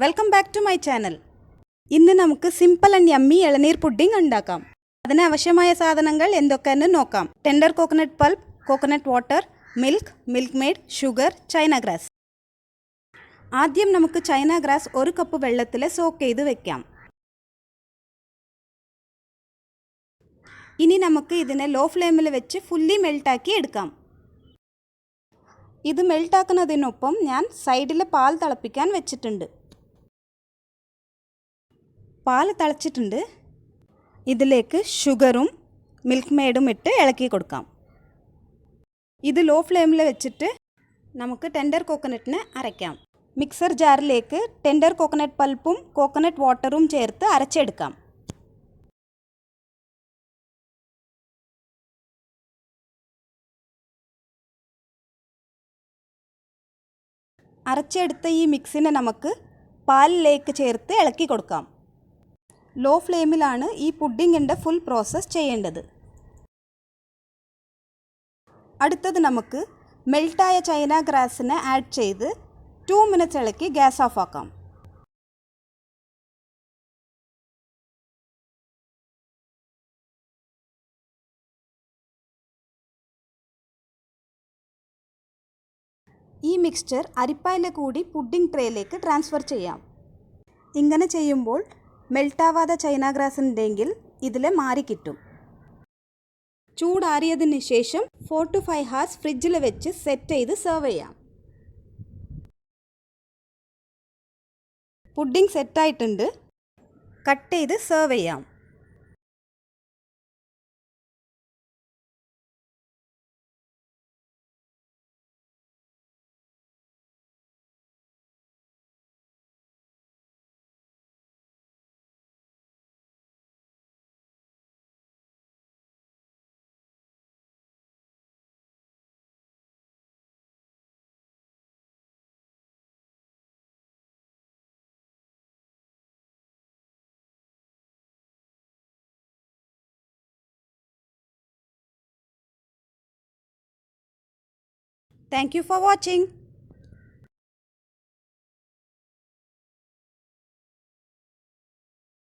Welcome back to my channel. ഇന്ന് നമുക്ക് simple and yummy ഇളനീർ പുഡിംഗ് ഉണ്ടാക്കാം. അതിന് ആവശ്യമായ സാധനങ്ങൾ എന്തൊക്കെയെന്ന് നോക്കാം. Tender coconut pulp, coconut water, Milkmaid, sugar, China grass. ആദ്യം നമുക്ക് ചൈന ഗ്രാസ് 1 കപ്പ് വെള്ളത്തിൽ സോക്ക് ചെയ്ത് വെക്കാം. ഇനി നമുക്ക് ഇതിനെ ലോ ഫ്ലെയിമിൽ വെച്ച് ഫുള്ളി മെൽട്ടാക്കി എടുക്കാം. ഇത് മെൽട്ടാക്കുന്നതിനൊപ്പം ഞാൻ സൈഡിൽ പാൽ തിളപ്പിക്കാൻ വെച്ചിട്ടുണ്ട്. പാൽ തിളച്ചിട്ടുണ്ട്. ഇതിലേക്ക് ഷുഗറും മിൽക്ക്മെയ്ഡും ഇട്ട് ഇളക്കി കൊടുക്കാം. ഇത് ലോ ഫ്ലെയിമിൽ വെച്ചിട്ട് നമുക്ക് ടെൻഡർ കോക്കനട്ടിനെ അരയ്ക്കാം. മിക്സർ ജാറിലേക്ക് ടെൻഡർ കോക്കനട്ട് പൾപ്പും കോക്കനട്ട് വാട്ടറും ചേർത്ത് അരച്ചെടുക്കാം. അരച്ചെടുത്ത ഈ മിക്സിനെ നമുക്ക് പാലിലേക്ക് ചേർത്ത് ഇളക്കി കൊടുക്കാം. ലോ ഫ്ലെയിമിലാണ് ഈ പുഡിങ്ങിൻ്റെ ഫുൾ പ്രോസസ്സ് ചെയ്യേണ്ടത്. അടുത്തത് നമുക്ക് മെൽട്ടായ ചൈന ഗ്രാസിനെ ആഡ് ചെയ്ത് 2 മിനിറ്റ്സ് ഇളക്കി ഗ്യാസ് ഓഫ് ആക്കാം. ഈ മിക്സ്ചർ അരിപ്പായിലെ കൂടി പുഡിംഗ് ട്രേയിലേക്ക് ട്രാൻസ്ഫർ ചെയ്യാം. ഇങ്ങനെ ചെയ്യുമ്പോൾ മെൽട്ടാവാതെ ചൈന ഗ്രാസ് ഉണ്ടെങ്കിൽ ഇതിൽ മാറി കിട്ടും. ചൂടാറിയതിന് ശേഷം 4 to 5 hours ഫ്രിഡ്ജിൽ വെച്ച് സെറ്റ് ചെയ്ത് സെർവ് ചെയ്യാം. പുഡിംഗ് സെറ്റായിട്ടുണ്ട്. കട്ട് ചെയ്ത് സെർവ് ചെയ്യാം. Thank you for watching.